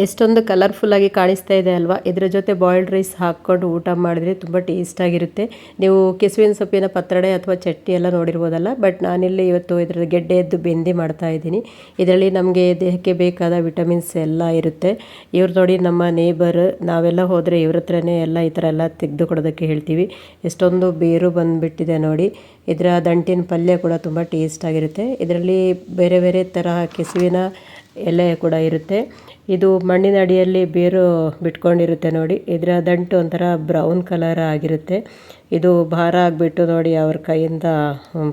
ಎಷ್ಟೊಂದು ಕಲರ್ಫುಲ್ಲಾಗಿ ಕಾಣಿಸ್ತಾ ಇದೆ ಅಲ್ವಾ. ಇದರ ಜೊತೆ ಬಾಯ್ಲ್ಡ್ ರೈಸ್ ಹಾಕ್ಕೊಂಡು ಊಟ ಮಾಡಿದ್ರೆ ತುಂಬ ಟೇಸ್ಟಾಗಿರುತ್ತೆ. ನೀವು ಕೆಸುವಿನ ಸೊಪ್ಪಿನ ಪತ್ರೊಡೆ ಅಥವಾ ಚಟ್ನಿ ಎಲ್ಲ ನೋಡಿರ್ಬೋದಲ್ಲ, ಬಟ್ ನಾನಿಲ್ಲಿ ಇವತ್ತು ಇದರ ಗೆಡ್ಡೆಯದ್ದು ಬೆಂದಿ ಮಾಡ್ತಾ ಇದ್ದೀನಿ. ಇದರಲ್ಲಿ ನಮಗೆ ದೇಹಕ್ಕೆ ಬೇಕಾದ ವಿಟಮಿನ್ಸ್ ಎಲ್ಲ ಇರುತ್ತೆ. ಇವ್ರು ನೋಡಿ ನಮ್ಮ ನೇಬರ್, ನಾವೆಲ್ಲ ಹೋದರೆ ಇವ್ರ ಹತ್ರನೇ ಎಲ್ಲ ಈ ಥರ ಎಲ್ಲ ತೆಗೆದು ಕೊಡೋದಕ್ಕೆ ಹೇಳ್ತೀವಿ. ಎಷ್ಟೊಂದು ಬೇರು ಬಂದುಬಿಟ್ಟಿದೆ ನೋಡಿ. ಇದರ ದಂಟಿನ ಪಲ್ಯ ಕೂಡ ತುಂಬ ಟೇಸ್ಟಾಗಿರುತ್ತೆ. ಇದರಲ್ಲಿ ಬೇರೆ ಬೇರೆ ತರಹ ಕೆಸುವಿನ ಎಲೆ ಕೂಡ ಇರುತ್ತೆ. ಇದು ಮಣ್ಣಿನ ಅಡಿಯಲ್ಲಿ ಬೇರು ಬಿಟ್ಕೊಂಡಿರುತ್ತೆ ನೋಡಿ. ಇದರ ದಂಟು ಒಂಥರ ಬ್ರೌನ್ ಕಲರ್ ಆಗಿರುತ್ತೆ. ಇದು ಭಾರ ಆಗಿಬಿಟ್ಟು ನೋಡಿ ಅವ್ರ ಕೈಯಿಂದ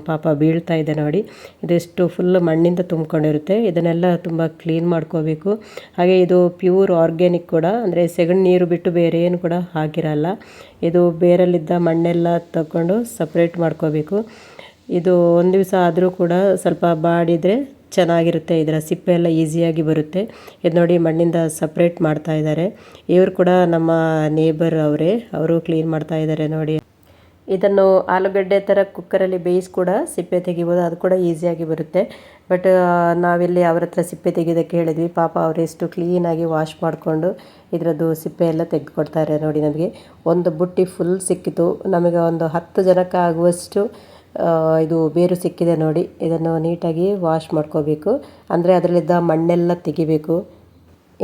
ಪಾಪ ಬೀಳ್ತಾ ಇದೆ ನೋಡಿ. ಇದೆಷ್ಟು ಫುಲ್ ಮಣ್ಣಿಂದ ತುಂಬಿಕೊಂಡಿರುತ್ತೆ. ಇದನ್ನೆಲ್ಲ ತುಂಬ ಕ್ಲೀನ್ ಮಾಡ್ಕೋಬೇಕು. ಹಾಗೆ ಇದು ಪ್ಯೂರ್ ಆರ್ಗ್ಯಾನಿಕ್ ಕೂಡ, ಅಂದರೆ ಸೆಗಣಿ ನೀರು ಬಿಟ್ಟು ಬೇರೆ ಏನು ಕೂಡ ಹಾಕಿರಲ್ಲ. ಇದು ಬೇರಲ್ಲಿದ್ದ ಮಣ್ಣೆಲ್ಲ ತಗೊಂಡು ಸಪ್ರೇಟ್ ಮಾಡ್ಕೋಬೇಕು. ಇದು ಒಂದು ದಿವಸ ಆದರೂ ಕೂಡ ಸ್ವಲ್ಪ ಬಾಡಿದರೆ ಚೆನ್ನಾಗಿರುತ್ತೆ. ಇದರ ಸಿಪ್ಪೆ ಎಲ್ಲ ಈಸಿಯಾಗಿ ಬರುತ್ತೆ. ಇದು ನೋಡಿ ಮಣ್ಣಿಂದ ಸಪ್ರೇಟ್ ಮಾಡ್ತಾ ಇದ್ದಾರೆ. ಇವರು ಕೂಡ ನಮ್ಮ ನೇಬರ್ ಅವರೇ, ಅವರು ಕ್ಲೀನ್ ಮಾಡ್ತಾ ಇದ್ದಾರೆ ನೋಡಿ. ಇದನ್ನು ಆಲೂಗಡ್ಡೆ ಥರ ಕುಕ್ಕರಲ್ಲಿ ಬೇಯಿಸಿ ಕೂಡ ಸಿಪ್ಪೆ ತೆಗಿಬೋದು, ಅದು ಕೂಡ ಈಸಿಯಾಗಿ ಬರುತ್ತೆ. ಬಟ್ ನಾವಿಲ್ಲಿ ಅವ್ರ ಹತ್ರ ಸಿಪ್ಪೆ ತೆಗೆಯೋದಕ್ಕೆ ಹೇಳಿದ್ವಿ. ಪಾಪ ಅವರೆಷ್ಟು ಕ್ಲೀನಾಗಿ ವಾಶ್ ಮಾಡಿಕೊಂಡು ಇದರದ್ದು ಸಿಪ್ಪೆ ಎಲ್ಲ ತೆಗೆದುಕೊಡ್ತಾರೆ ನೋಡಿ. ನಮಗೆ ಒಂದು ಬುಟ್ಟಿ ಫುಲ್ ಸಿಕ್ಕಿತು. ನಮಗೆ ಒಂದು 10 ಜನಕ್ಕೆ ಆಗುವಷ್ಟು ಇದು ಬೇರು ಸಿಕ್ಕಿದೆ ನೋಡಿ. ಇದನ್ನು ನೀಟಾಗಿ ವಾಶ್ ಮಾಡ್ಕೋಬೇಕು, ಅಂದರೆ ಅದರಲ್ಲಿದ್ದ ಮಣ್ಣೆಲ್ಲ ತೆಗಿಬೇಕು.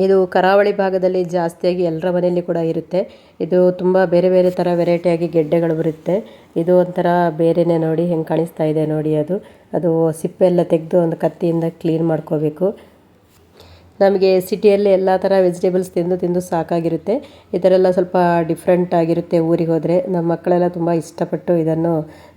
ಇದು ಕರಾವಳಿ ಭಾಗದಲ್ಲಿ ಜಾಸ್ತಿಯಾಗಿ ಎಲ್ಲರ ಮನೆಯಲ್ಲಿ ಕೂಡ ಇರುತ್ತೆ. ಇದು ತುಂಬ ಬೇರೆ ಬೇರೆ ಥರ ವೆರೈಟಿಯಾಗಿ ಗೆಡ್ಡೆಗಳು ಬರುತ್ತೆ. ಇದು ಒಂಥರ ಬೇರೆಯೇ ನೋಡಿ, ಹೆಂಗೆ ಕಾಣಿಸ್ತಾ ಇದೆ ನೋಡಿ. ಅದು ಸಿಪ್ಪೆ ಎಲ್ಲ ತೆಗೆದು ಒಂದು ಕತ್ತಿಯಿಂದ ಕ್ಲೀನ್ ಮಾಡ್ಕೋಬೇಕು. ನಮಗೆ ಸಿಟಿಯಲ್ಲಿ ಎಲ್ಲ ಥರ ವೆಜಿಟೇಬಲ್ಸ್ ತಿಂದು ಸಾಕಾಗಿರುತ್ತೆ. ಈ ಥರ ಎಲ್ಲ ಸ್ವಲ್ಪ ಡಿಫ್ರೆಂಟ್ ಆಗಿರುತ್ತೆ. ಊರಿಗೆ ಹೋದರೆ ನಮ್ಮ ಮಕ್ಕಳೆಲ್ಲ ತುಂಬ ಇಷ್ಟಪಟ್ಟು ಇದನ್ನು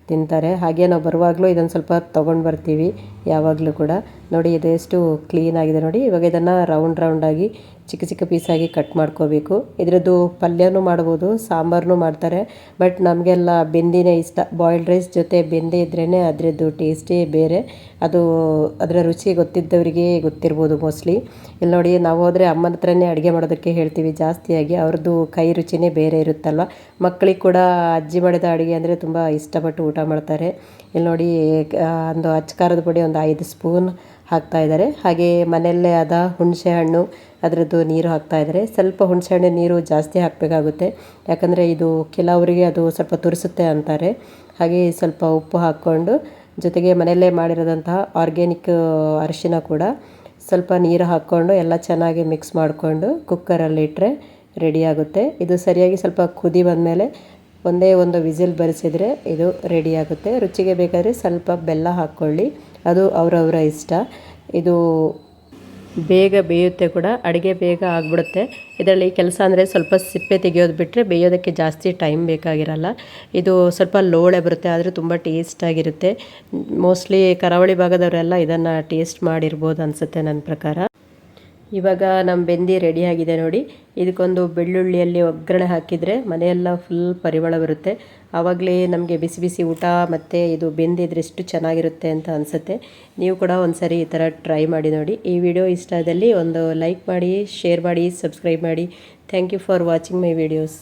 ತಿಂತಾರೆ. ಹಾಗೆ ನಾವು ಬರುವಾಗಲೂ ಇದನ್ನು ಸ್ವಲ್ಪ ತೊಗೊಂಡು ಬರ್ತೀವಿ ಯಾವಾಗಲೂ ಕೂಡ. ನೋಡಿ ಇದು ಎಷ್ಟು ಕ್ಲೀನ್ ಆಗಿದೆ ನೋಡಿ. ಇವಾಗ ಇದನ್ನು ರೌಂಡಾಗಿ ಚಿಕ್ಕ ಚಿಕ್ಕ ಪೀಸಾಗಿ ಕಟ್ ಮಾಡ್ಕೋಬೇಕು. ಇದರದ್ದು ಪಲ್ಯನೂ ಮಾಡ್ಬೋದು, ಸಾಂಬಾರನ್ನೂ ಮಾಡ್ತಾರೆ. ಬಟ್ ನಮಗೆಲ್ಲ ಬೆಂದಿನೇ ಇಷ್ಟ. ಬಾಯ್ಲ್ಡ್ ರೈಸ್ ಜೊತೆ ಬೆಂದಿ ಇದ್ರೇ ಅದರದ್ದು ಟೇಸ್ಟೇ ಬೇರೆ. ಅದರ ರುಚಿ ಗೊತ್ತಿದ್ದವರಿಗೆ ಗೊತ್ತಿರ್ಬೋದು ಮೋಸ್ಟ್ಲಿ. ಇಲ್ಲಿ ನೋಡಿ, ನಾವು ಹೋದರೆ ಅಮ್ಮನ ಹತ್ರನೇ ಅಡುಗೆ ಮಾಡೋದಕ್ಕೆ ಹೇಳ್ತೀವಿ ಜಾಸ್ತಿಯಾಗಿ. ಅವ್ರದ್ದು ಕೈ ರುಚಿನೇ ಬೇರೆ ಇರುತ್ತಲ್ವ. ಮಕ್ಕಳಿಗೆ ಕೂಡ ಅಜ್ಜಿ ಮಾಡಿದ ಅಡುಗೆ ಅಂದರೆ ತುಂಬ ಇಷ್ಟಪಟ್ಟು ಊಟ ಮಾಡ್ತಾರೆ. ಇಲ್ಲಿ ನೋಡಿ, ಒಂದು ಅಚ್ಕಾರದ ಪುಡಿ ಒಂದು 5 ಸ್ಪೂನ್ ಹಾಕ್ತಾಯಿದ್ದಾರೆ. ಹಾಗೆ ಮನೆಯಲ್ಲೇ ಆದ ಹುಣಸೆ ಹಣ್ಣು, ಅದರದ್ದು ನೀರು ಹಾಕ್ತಾಯಿದ್ದಾರೆ. ಸ್ವಲ್ಪ ಹುಣಸೆಹಣ್ಣಿನ ನೀರು ಜಾಸ್ತಿ ಹಾಕಬೇಕಾಗುತ್ತೆ, ಯಾಕಂದರೆ ಇದು ಕೆಲವರಿಗೆ ಅದು ಸ್ವಲ್ಪ ತುರಿಸುತ್ತೆ ಅಂತಾರೆ. ಹಾಗೆ ಸ್ವಲ್ಪ ಉಪ್ಪು ಹಾಕ್ಕೊಂಡು, ಜೊತೆಗೆ ಮನೆಯಲ್ಲೇ ಮಾಡಿರೋದಂತಹ ಆರ್ಗ್ಯಾನಿಕ್ ಅರಿಶಿನ ಕೂಡ ಸ್ವಲ್ಪ ನೀರು ಹಾಕ್ಕೊಂಡು ಎಲ್ಲ ಚೆನ್ನಾಗಿ ಮಿಕ್ಸ್ ಮಾಡಿಕೊಂಡು ಕುಕ್ಕರಲ್ಲಿಟ್ಟರೆ ರೆಡಿಯಾಗುತ್ತೆ. ಇದು ಸರಿಯಾಗಿ ಸ್ವಲ್ಪ ಕುದಿ ಬಂದಮೇಲೆ ಒಂದೇ ಒಂದು ವಿಸಿಲ್ ಬರಿಸಿದರೆ ಇದು ರೆಡಿಯಾಗುತ್ತೆ. ರುಚಿಗೆ ಬೇಕಾದರೆ ಸ್ವಲ್ಪ ಬೆಲ್ಲ ಹಾಕ್ಕೊಳ್ಳಿ, ಅದು ಅವರವರ ಇಷ್ಟ. ಇದು ಬೇಗ ಬೇಯುತ್ತೆ ಕೂಡ, ಅಡುಗೆ ಬೇಗ ಆಗಿಬಿಡುತ್ತೆ. ಇದರಲ್ಲಿ ಕೆಲಸ ಅಂದರೆ ಸ್ವಲ್ಪ ಸಿಪ್ಪೆ ತೆಗೆಯೋದು ಬಿಟ್ಟರೆ ಬೇಯೋದಕ್ಕೆ ಜಾಸ್ತಿ ಟೈಮ್ ಬೇಕಾಗಿರಲ್ಲ. ಇದು ಸ್ವಲ್ಪ ಲೋಳೆ ಬರುತ್ತೆ, ಆದರೆ ತುಂಬ ಟೇಸ್ಟಾಗಿರುತ್ತೆ. ಮೋಸ್ಟ್ಲಿ ಕರಾವಳಿ ಭಾಗದವರೆಲ್ಲ ಇದನ್ನು ಟೇಸ್ಟ್ ಮಾಡಿರ್ಬೋದು ಅನಿಸುತ್ತೆ ನನ್ನ ಪ್ರಕಾರ. ಇವಾಗ ನಮ್ಮ ಬೆಂದಿ ರೆಡಿಯಾಗಿದೆ ನೋಡಿ. ಇದಕ್ಕೊಂದು ಬೆಳ್ಳುಳ್ಳಿಯಲ್ಲಿ ಒಗ್ಗರಣೆ ಹಾಕಿದರೆ ಮನೆಯೆಲ್ಲ ಫುಲ್ ಪರಿಮಳ ಬರುತ್ತೆ. ಆವಾಗಲೇ ನಮಗೆ ಬಿಸಿ ಬಿಸಿ ಊಟ ಮತ್ತು ಇದು ಬೆಂದಿದ್ರೆ ಎಷ್ಟು ಚೆನ್ನಾಗಿರುತ್ತೆ ಅಂತ ಅನಿಸುತ್ತೆ. ನೀವು ಕೂಡ ಒಂದು ಸರಿ ಈ ಥರ ಟ್ರೈ ಮಾಡಿ ನೋಡಿ. ಈ ವಿಡಿಯೋ ಇಷ್ಟ ಆದಲ್ಲಿ ಒಂದು ಲೈಕ್ ಮಾಡಿ, ಶೇರ್ ಮಾಡಿ, ಸಬ್ಸ್ಕ್ರೈಬ್ ಮಾಡಿ. Thank you for watching my videos.